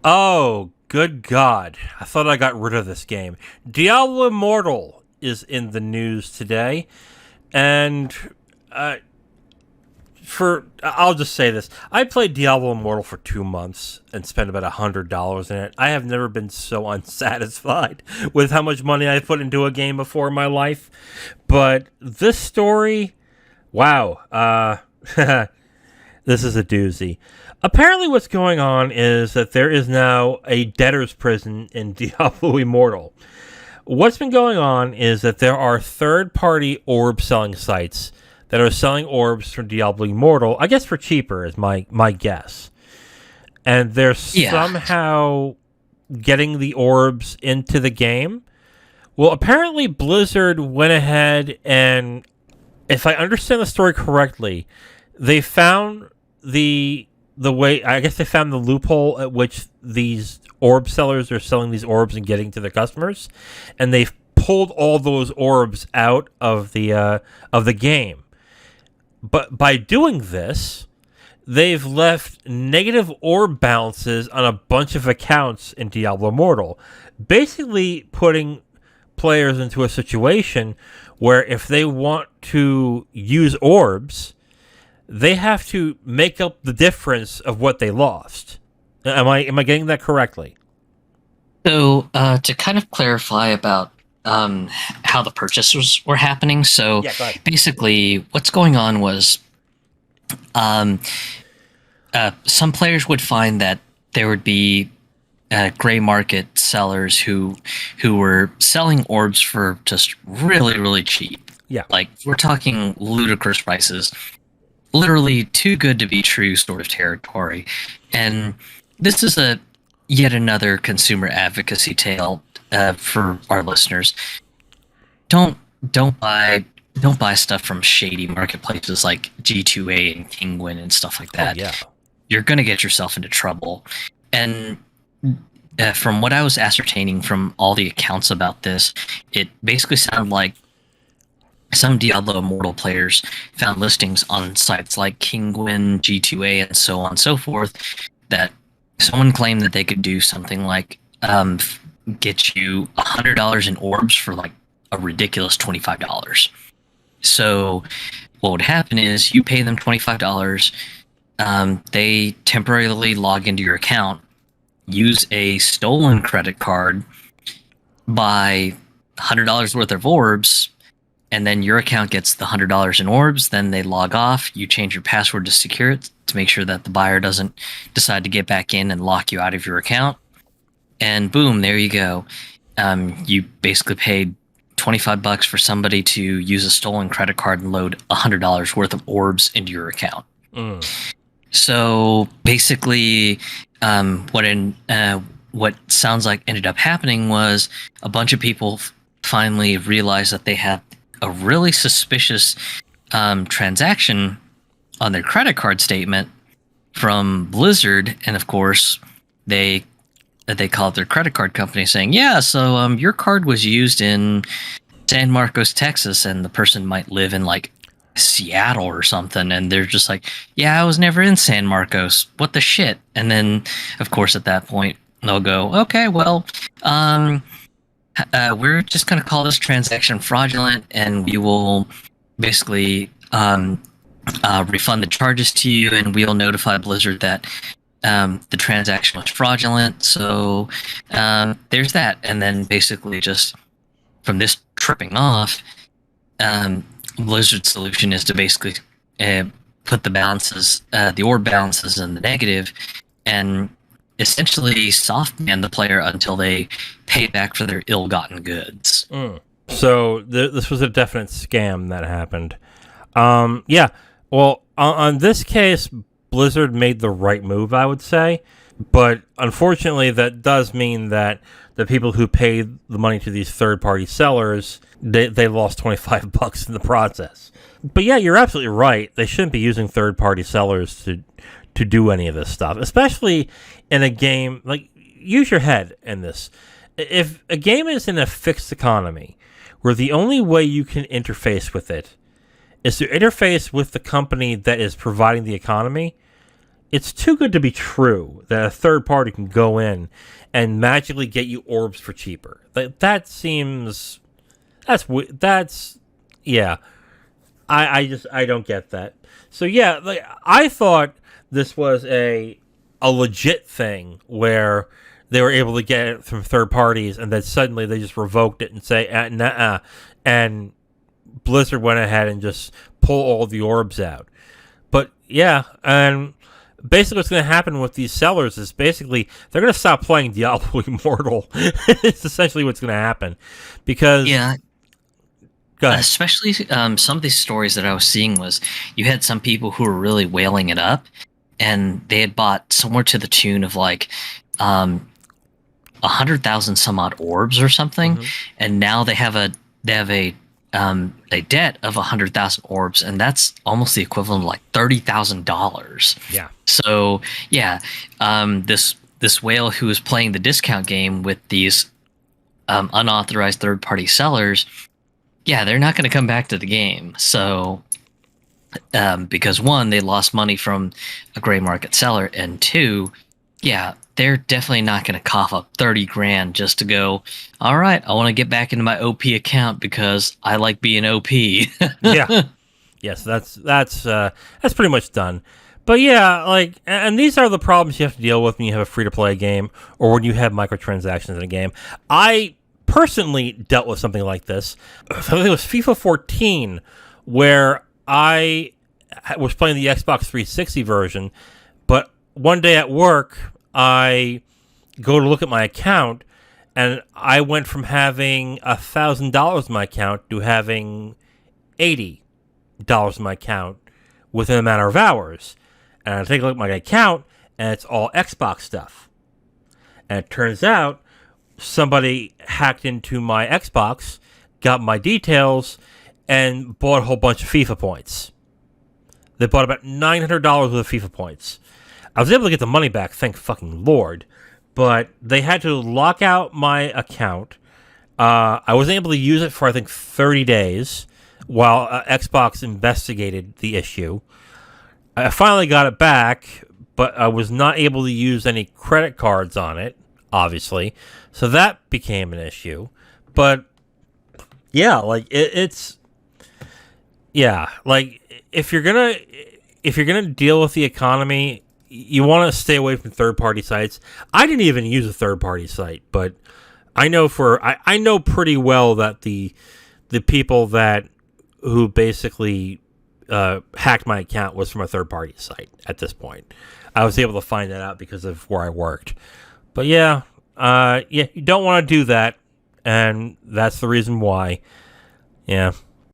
Oh, good God. I thought I got rid of this game. Diablo Immortal is in the news today. And uh, I'll just say this. I played Diablo Immortal for 2 months and spent about $100 in it. I have never been so unsatisfied with how much money I put into a game before in my life. But this story, wow. This is a doozy. Apparently, what's going on is that there is now a debtor's prison in Diablo Immortal. What's been going on is that there are third-party orb selling sites that are selling orbs from Diablo Immortal, I guess for cheaper is my guess. And they're Yeah. somehow getting the orbs into the game. Well, apparently Blizzard went ahead and, if I understand the story correctly, they found the way, I guess they found the loophole at which these orb sellers are selling these orbs and getting to their customers, and they've pulled all those orbs out of the game. But by doing this, they've left negative orb balances on a bunch of accounts in Diablo Immortal, basically putting players into a situation where if they want to use orbs, they have to make up the difference of what they lost. Am I getting that correctly? So to kind of clarify about how the purchases were happening, so Yeah, go ahead. basically what's going on was um, some players would find that there would be gray market sellers who were selling orbs for just really, really cheap. Yeah. Like we're talking ludicrous prices, literally too good to be true sort of territory. And this is a yet another consumer advocacy tale for our listeners. Don't don't buy stuff from shady marketplaces like G2A and Kingwin and stuff like Oh that. yeah. You're going to get yourself into trouble. And from what I was ascertaining from all the accounts about this, it basically sounded like some Diablo Immortal players found listings on sites like Kingwin, G2A, and so on and so forth that someone claimed that they could do something like get you $100 in orbs for like a ridiculous $25. So what would happen is you pay them $25. They temporarily log into your account, use a stolen credit card, buy $100 worth of orbs, and then your account gets the $100 in orbs. Then they log off. You change your password to secure it to make sure that the buyer doesn't decide to get back in and lock you out of your account. And boom, there you go. You basically paid $25 for somebody to use a stolen credit card and load $100 worth of orbs into your account. Mm. So basically, what sounds like ended up happening was a bunch of people finally realized that they had a really suspicious transaction on their credit card statement from Blizzard, and of course, they called their credit card company saying, "Yeah, so your card was used in San Marcos, Texas, and the person might live in like Seattle or something," and they're just like, "Yeah, I was never in San Marcos. What the shit?" And then, of course, at that point, they'll go, "Okay, well, we're just going to call this transaction fraudulent, and we will basically refund the charges to you, and we'll notify Blizzard that the transaction was fraudulent." So there's that. And then basically just from this tripping off, Blizzard's solution is to basically put the balances, the orb balances in the negative, and essentially soft ban the player until they pay back for their ill-gotten goods. Mm. So this was a definite scam that happened. Yeah. Well, on this case, Blizzard made the right move, I would say. But unfortunately, that does mean that the people who paid the money to these third-party sellers, they lost $25 in the process. But yeah, you're absolutely right. They shouldn't be using third-party sellers to do any of this stuff, especially in a game. Like, use your head in this. If a game is in a fixed economy, where the only way you can interface with it is to interface with the company that is providing the economy, it's too good to be true that a third party can go in and magically get you orbs for cheaper. That seems that's yeah. I don't get that. So yeah, like I thought this was a legit thing where they were able to get it from third parties, and then suddenly they just revoked it and say nah, and Blizzard went ahead and just pull all the orbs out. But yeah, and basically what's going to happen with these sellers is basically they're going to stop playing Diablo Immortal. It's essentially what's going to happen because Yeah, go ahead. especially some of these stories that I was seeing was you had some people who were really whaling it up, and they had bought somewhere to the tune of like 100,000 some odd orbs or something, and now they have a debt of 100,000 orbs, and that's almost the equivalent of like $30,000. Yeah. So yeah, this whale who is playing the discount game with these unauthorized third party sellers, yeah, they're not going to come back to the game. So because one, they lost money from a gray market seller, and two, yeah, they're definitely not going to cough up 30 grand just to go, all right, I want to get back into my OP account because I like being OP. Yeah. Yes, that's pretty much done. But yeah, like, and these are the problems you have to deal with when you have a free-to-play game or when you have microtransactions in a game. I personally dealt with something like this. I think it was FIFA 14, where I was playing the Xbox 360 version, but one day at work, I go to look at my account, and I went from having $1,000 in my account to having $80 in my account within a matter of hours. And I take a look at my account, and it's all Xbox stuff. And it turns out somebody hacked into my Xbox, got my details, and bought a whole bunch of FIFA points. They bought about $900 worth of FIFA points. I was able to get the money back, thank fucking Lord. But they had to lock out my account. I wasn't able to use it for, I think, 30 days while Xbox investigated the issue. I finally got it back, but I was not able to use any credit cards on it, obviously. So that became an issue. But, yeah, like, it's... Yeah, like, if you're gonna deal with the economy, you want to stay away from third-party sites. I didn't even use a third-party site, but I know I know pretty well that the people who basically hacked my account was from a third-party site at this point. I was able to find that out because of where I worked. But yeah, you don't want to do that, and that's the reason why. Yeah.